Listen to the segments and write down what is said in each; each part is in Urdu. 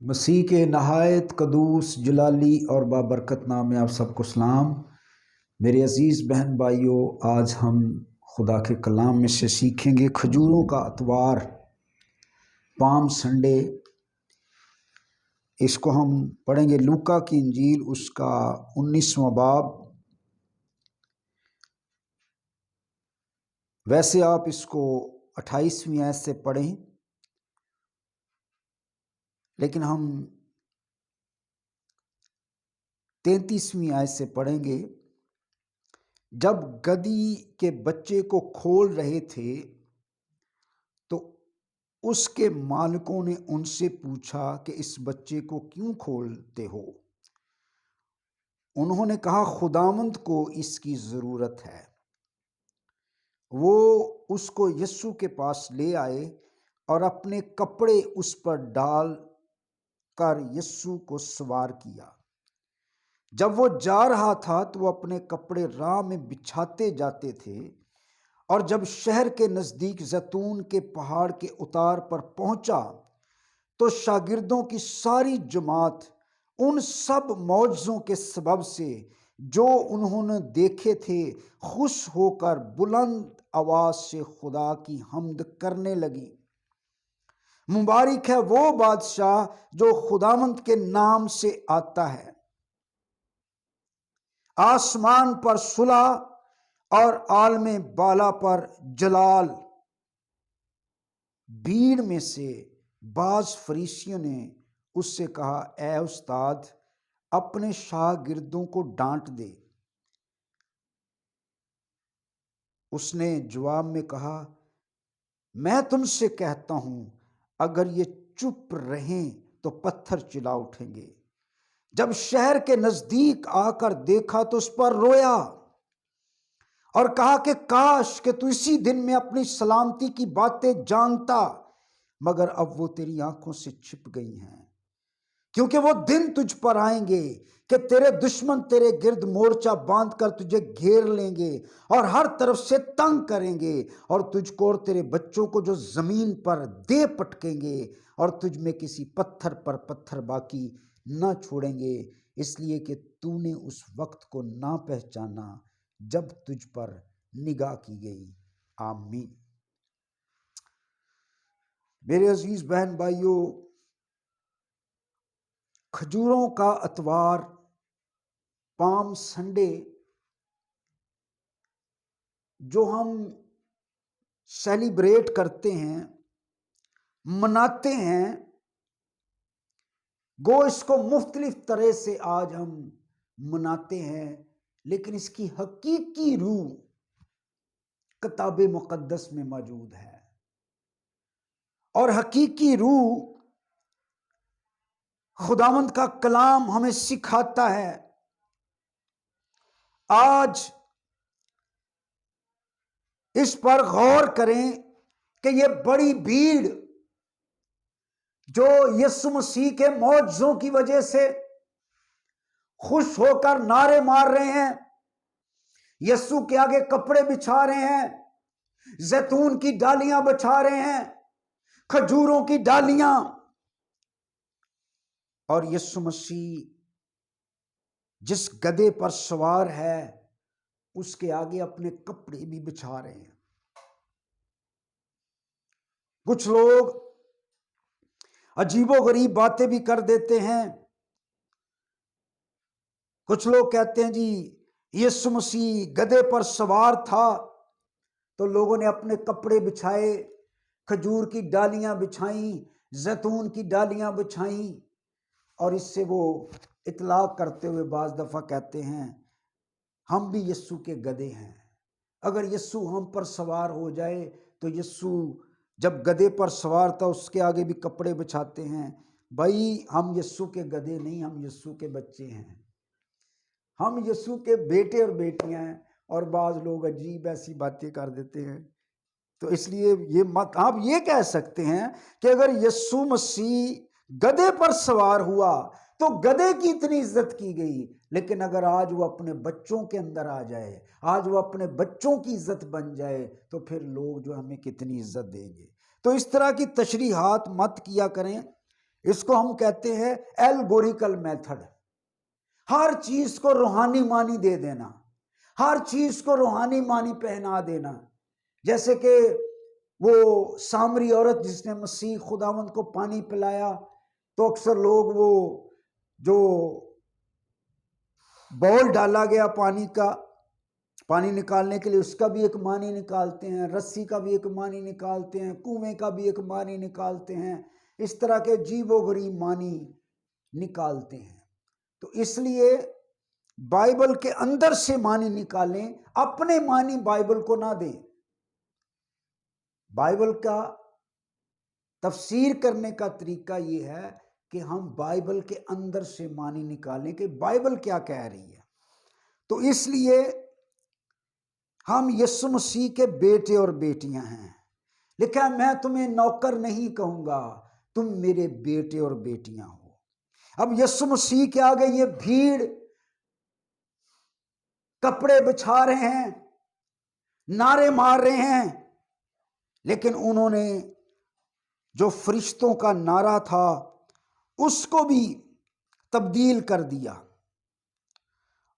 مسیح کے نہایت قدوس جلالی اور بابرکت نام میں آپ سب کو سلام۔ میرے عزیز بہن بھائیوں، آج ہم خدا کے کلام میں سے سیکھیں گے کھجوروں کا اتوار، پام سنڈے۔ اس کو ہم پڑھیں گے لوکا کی انجیل، اس کا 19واں باب۔ ویسے آپ اس کو 28ویں آیت سے پڑھیں، لیکن ہم 33ویں آیت سے پڑھیں گے۔ جب گدھی کے بچے کو کھول رہے تھے تو اس کے مالکوں نے ان سے پوچھا کہ اس بچے کو کیوں کھولتے ہو؟ انہوں نے کہا خداوند کو اس کی ضرورت ہے۔ وہ اس کو یسوع کے پاس لے آئے اور اپنے کپڑے اس پر ڈال کر یسوع کو سوار کیا۔ جب وہ جا رہا تھا تو وہ اپنے کپڑے راہ میں بچھاتے جاتے تھے، اور جب شہر کے نزدیک زیتون کے پہاڑ کے اتار پر پہنچا تو شاگردوں کی ساری جماعت ان سب معجزوں کے سبب سے جو انہوں نے دیکھے تھے خوش ہو کر بلند آواز سے خدا کی حمد کرنے لگی۔ مبارک ہے وہ بادشاہ جو خداوند کے نام سے آتا ہے، آسمان پر صلح اور عالم بالا پر جلال۔ بھیڑ میں سے بعض فریسیوں نے اس سے کہا، اے استاد، اپنے شاگردوں کو ڈانٹ دے۔ اس نے جواب میں کہا، میں تم سے کہتا ہوں اگر یہ چپ رہیں تو پتھر چلا اٹھیں گے۔ جب شہر کے نزدیک آ کر دیکھا تو اس پر رویا اور کہا کہ کاش کہ تو اسی دن میں اپنی سلامتی کی باتیں جانتا، مگر اب وہ تیری آنکھوں سے چھپ گئی ہیں۔ کیونکہ وہ دن تجھ پر آئیں گے کہ تیرے دشمن تیرے گرد مورچہ باندھ کر تجھے گھیر لیں گے اور ہر طرف سے تنگ کریں گے، اور تجھ کو اور تیرے بچوں کو جو زمین پر دے پٹکیں گے، اور تجھ میں کسی پتھر پر پتھر باقی نہ چھوڑیں گے، اس لیے کہ تو نے اس وقت کو نہ پہچانا جب تجھ پر نگاہ کی گئی۔ آمین۔ میرے عزیز بہن بھائیوں، کھجوروں کا اتوار، پام سنڈے، جو ہم سیلیبریٹ کرتے ہیں، مناتے ہیں، گو اس کو مختلف طرح سے آج ہم مناتے ہیں، لیکن اس کی حقیقی روح کتاب مقدس میں موجود ہے، اور حقیقی روح خداوند کا کلام ہمیں سکھاتا ہے۔ آج اس پر غور کریں کہ یہ بڑی بھیڑ جو یسوع مسیح کے معجزوں کی وجہ سے خوش ہو کر نعرے مار رہے ہیں، یسوع کے آگے کپڑے بچھا رہے ہیں، زیتون کی ڈالیاں بچھا رہے ہیں، کھجوروں کی ڈالیاں، اور یسوع مسیح جس گدھے پر سوار ہے اس کے آگے اپنے کپڑے بھی بچھا رہے ہیں۔ کچھ لوگ عجیب و غریب باتیں بھی کر دیتے ہیں۔ کچھ لوگ کہتے ہیں جی یسوع مسیح گدھے پر سوار تھا تو لوگوں نے اپنے کپڑے بچھائے، کھجور کی ڈالیاں بچھائیں، زیتون کی ڈالیاں بچھائیں، اور اس سے وہ اطلاق کرتے ہوئے بعض دفعہ کہتے ہیں ہم بھی یسوع کے گدھے ہیں۔ اگر یسوع ہم پر سوار ہو جائے تو یسوع جب گدھے پر سوار تھا اس کے آگے بھی کپڑے بچھاتے ہیں۔ بھائی ہم یسوع کے گدھے نہیں، ہم یسوع کے بچے ہیں، ہم یسوع کے بیٹے اور بیٹیاں ہیں۔ اور بعض لوگ عجیب ایسی باتیں کر دیتے ہیں، تو اس لیے یہ مت آپ یہ کہہ سکتے ہیں کہ اگر یسوع مسیح گدھے پر سوار ہوا تو گدھے کی اتنی عزت کی گئی، لیکن اگر آج وہ اپنے بچوں کے اندر آ جائے، آج وہ اپنے بچوں کی عزت بن جائے، تو پھر لوگ جو ہمیں کتنی عزت دیں گے۔ تو اس طرح کی تشریحات مت کیا کریں۔ اس کو ہم کہتے ہیں ایلگوریکل میتھڈ. ہر چیز کو روحانی معنی دے دینا، ہر چیز کو روحانی معنی پہنا دینا. جیسے کہ وہ سامری عورت جس نے مسیح خداوند کو پانی پلایا، تو اکثر لوگ وہ جو بول ڈالا گیا پانی کا، پانی نکالنے کے لیے، اس کا بھی ایک معنی نکالتے ہیں، رسی کا بھی ایک معنی نکالتے ہیں، کنویں کا بھی ایک معنی نکالتے ہیں. اس طرح کے عجیب و غریب معنی نکالتے ہیں. تو اس لیے بائبل کے اندر سے معنی نکالیں، اپنے معنی بائبل کو نہ دیں. بائبل کا تفسیر کرنے کا طریقہ یہ ہے کہ ہم بائبل کے اندر سے معنی نکالیں کہ بائبل کیا کہہ رہی ہے. تو اس لیے ہم یسوع مسیح کے بیٹے اور بیٹیاں ہیں. لکھا ہے میں تمہیں نوکر نہیں کہوں گا، تم میرے بیٹے اور بیٹیاں ہو. اب یسوع مسیح کے آگے یہ بھیڑ کپڑے بچھا رہے ہیں، نعرے مار رہے ہیں، لیکن انہوں نے جو فرشتوں کا نعرہ تھا اس کو بھی تبدیل کر دیا.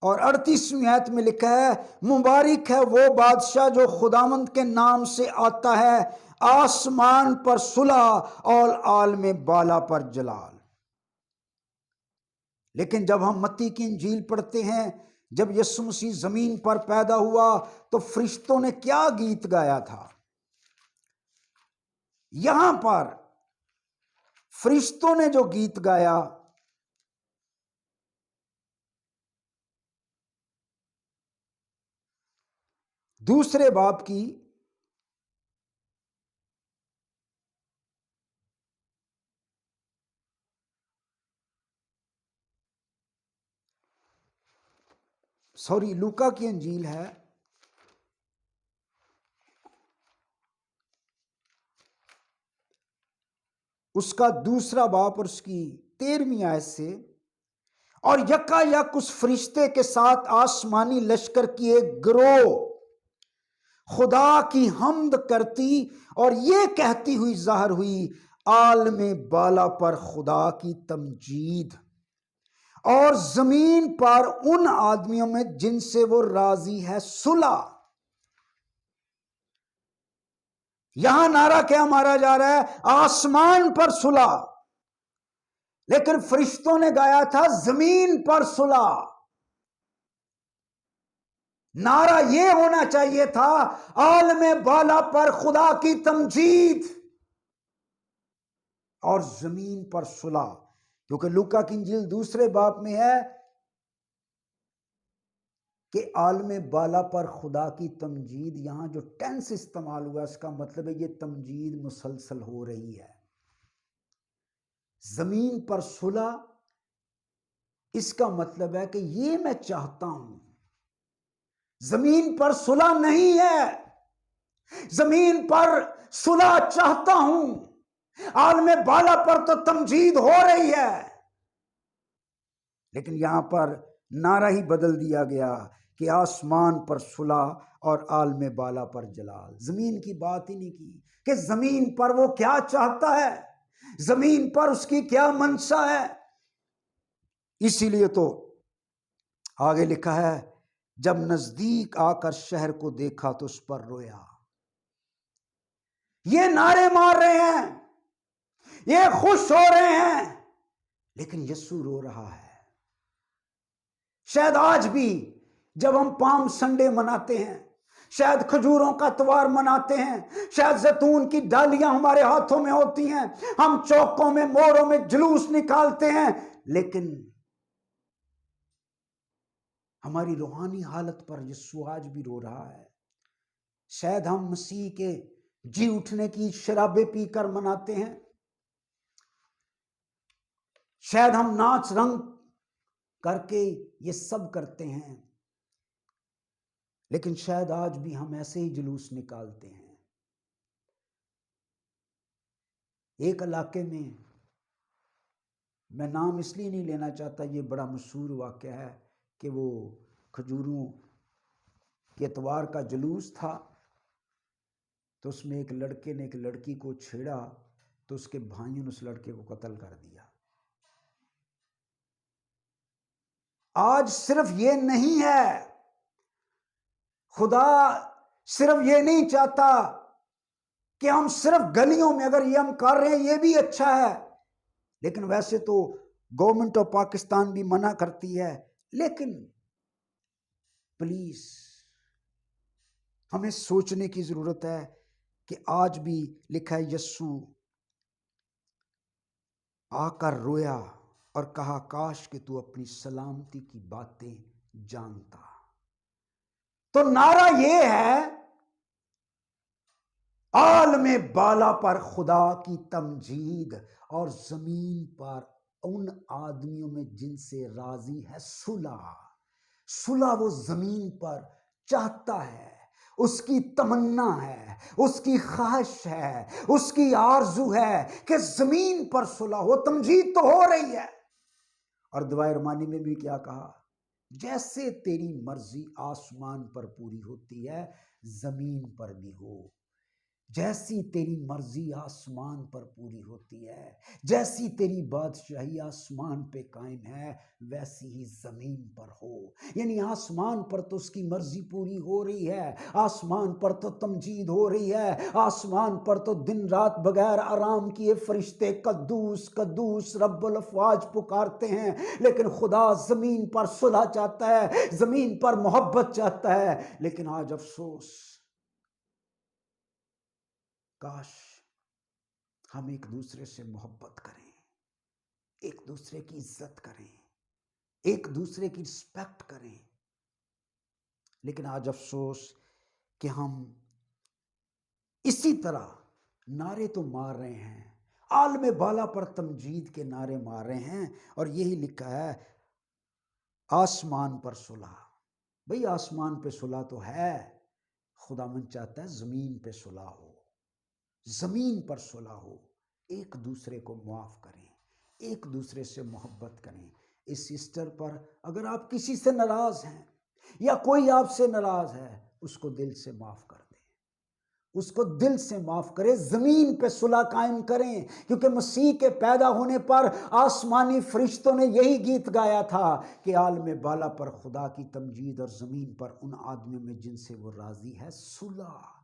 اور 38ویں آیت میں لکھا ہے مبارک ہے وہ بادشاہ جو خداوند کے نام سے آتا ہے، آسمان پر صلح اور عالم بالا پر جلال. لیکن جب ہم متی کی انجیل پڑھتے ہیں، جب یسوع مسیح زمین پر پیدا ہوا تو فرشتوں نے کیا گیت گایا تھا؟ یہاں پر فرشتوں نے جو گیت گایا، دوسرے باب کی لوکا کی انجیل ہے، اس کا دوسرا باب اور اس کی 13ویں آیت سے، اور یکا یک اس فرشتے کے ساتھ آسمانی لشکر کی ایک گروہ خدا کی حمد کرتی اور یہ کہتی ہوئی ظاہر ہوئی عالم بالا پر خدا کی تمجید، اور زمین پر ان آدمیوں میں جن سے وہ راضی ہے صلح. یہاں نعرہ کیا مارا جا رہا ہے؟ آسمان پر صلح. لیکن فرشتوں نے گایا تھا زمین پر صلح. نعرہ یہ ہونا چاہیے تھا عالم بالا پر خدا کی تمجید اور زمین پر صلح. کیونکہ لوکا کی انجیل دوسرے باب میں ہے کہ عالم بالا پر خدا کی تمجید. یہاں جو ٹینس استعمال ہوا اس کا مطلب ہے یہ تمجید مسلسل ہو رہی ہے. زمین پر صلح اس کا مطلب ہے کہ یہ میں چاہتا ہوں. زمین پر صلح نہیں ہے، زمین پر صلح چاہتا ہوں. عالم بالا پر تو تمجید ہو رہی ہے، لیکن یہاں پر نعرہ ہی بدل دیا گیا کہ آسمان پر صلح اور عالم بالا پر جلال. زمین کی بات ہی نہیں کی کہ زمین پر وہ کیا چاہتا ہے، زمین پر اس کی کیا منشا ہے. اسی لیے تو آگے لکھا ہے جب نزدیک آ کر شہر کو دیکھا تو اس پر رویا. یہ نعرے مار رہے ہیں، یہ خوش ہو رہے ہیں، لیکن یسوع رو رہا ہے. شاید آج بھی جب ہم پام سنڈے مناتے ہیں، شاید کھجوروں کا تہوار مناتے ہیں، شاید زیتون کی ڈالیاں ہمارے ہاتھوں میں ہوتی ہیں، ہم چوکوں میں موڑوں میں جلوس نکالتے ہیں، لیکن ہماری روحانی حالت پر یسوع آج بھی رو رہا ہے. شاید ہم مسیح کے جی اٹھنے کی شرابیں پی کر مناتے ہیں، شاید ہم ناچ رنگ کر کے یہ سب کرتے ہیں، لیکن شاید آج بھی ہم ایسے ہی جلوس نکالتے ہیں. ایک علاقے میں نام اس لیے نہیں لینا چاہتا، یہ بڑا مشہور واقعہ ہے کہ وہ کھجوروں کے اتوار کا جلوس تھا، تو اس میں ایک لڑکے نے ایک لڑکی کو چھیڑا تو اس کے بھائیوں نے اس لڑکے کو قتل کر دیا۔ آج صرف یہ نہیں ہے، خدا صرف یہ نہیں چاہتا کہ ہم صرف گلیوں میں اگر یہ ہم کر رہے ہیں یہ بھی اچھا ہے، لیکن ویسے تو گورنمنٹ آف پاکستان بھی منع کرتی ہے، لیکن پلیز ہمیں سوچنے کی ضرورت ہے کہ آج بھی لکھا ہے یسوع آ کر رویا اور کہا کاش کہ تو اپنی سلامتی کی باتیں جانتا۔ تو نعرہ یہ ہے، عالم بالا پر خدا کی تمجید اور زمین پر ان آدمیوں میں جن سے راضی ہے صلح۔ صلح وہ زمین پر چاہتا ہے، اس کی تمنا ہے، اس کی خواہش ہے، اس کی آرزو ہے کہ زمین پر صلح ہو۔ تمجید تو ہو رہی ہے، اور دعائے رحمانی میں بھی کیا کہا؟ جیسے تیری مرضی آسمان پر پوری ہوتی ہے زمین پر بھی ہو۔ جیسی تیری مرضی آسمان پر پوری ہوتی ہے، جیسی تیری بادشاہی آسمان پہ قائم ہے ویسی ہی زمین پر ہو۔ یعنی آسمان پر تو اس کی مرضی پوری ہو رہی ہے، آسمان پر تو تمجید ہو رہی ہے، آسمان پر تو دن رات بغیر آرام کیے فرشتے قدوس قدوس رب الافواج پکارتے ہیں، لیکن خدا زمین پر صلح چاہتا ہے، زمین پر محبت چاہتا ہے۔ لیکن آج افسوس، کاش ہم ایک دوسرے سے محبت کریں، ایک دوسرے کی عزت کریں، ایک دوسرے کی رسپیکٹ کریں، لیکن آج افسوس کہ ہم اسی طرح نعرے تو مار رہے ہیں، عالم بالا پر تمجید کے نعرے مار رہے ہیں، اور یہی لکھا ہے آسمان پر صلح۔ بھئی آسمان پہ صلح تو ہے، خدا من چاہتا ہے زمین پہ صلح ہو، زمین پر صلح ہو، ایک دوسرے کو معاف کریں، ایک دوسرے سے محبت کریں۔ اس ایسٹر پر اگر آپ کسی سے ناراض ہیں یا کوئی آپ سے ناراض ہے، اس کو دل سے معاف کر دیں، اس کو دل سے معاف کریں، زمین پہ صلح قائم کریں، کیونکہ مسیح کے پیدا ہونے پر آسمانی فرشتوں نے یہی گیت گایا تھا کہ عالم بالا پر خدا کی تمجید اور زمین پر ان آدمیوں میں جن سے وہ راضی ہے صلح۔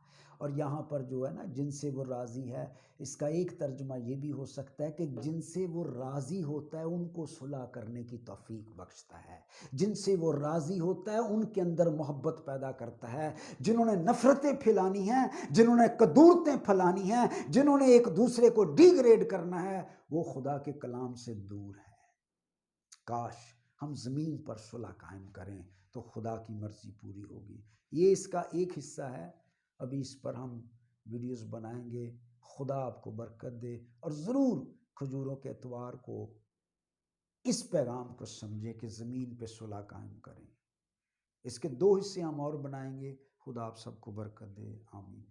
اور یہاں پر جو ہے نا جن سے وہ راضی ہے، اس کا ایک ترجمہ یہ بھی ہو سکتا ہے کہ جن سے وہ راضی ہوتا ہے ان کو صلح کرنے کی توفیق بخشتا ہے، جن سے وہ راضی ہوتا ہے ان کے اندر محبت پیدا کرتا ہے۔ جنہوں نے نفرتیں پھیلانی ہیں، جنہوں نے کدورتیں پھیلانی ہیں، جنہوں نے ایک دوسرے کو ڈیگریڈ کرنا ہے، وہ خدا کے کلام سے دور ہیں۔ کاش ہم زمین پر صلح قائم کریں تو خدا کی مرضی پوری ہوگی۔ یہ اس کا ایک حصہ ہے، ابھی اس پر ہم ویڈیوز بنائیں گے۔ خدا آپ کو برکت دے، اور ضرور کھجوروں کے اتوار کو اس پیغام کو سمجھے کہ زمین پہ صلح قائم کریں۔ اس کے 2 حصے ہم اور بنائیں گے۔ خدا آپ سب کو برکت دے، آمین۔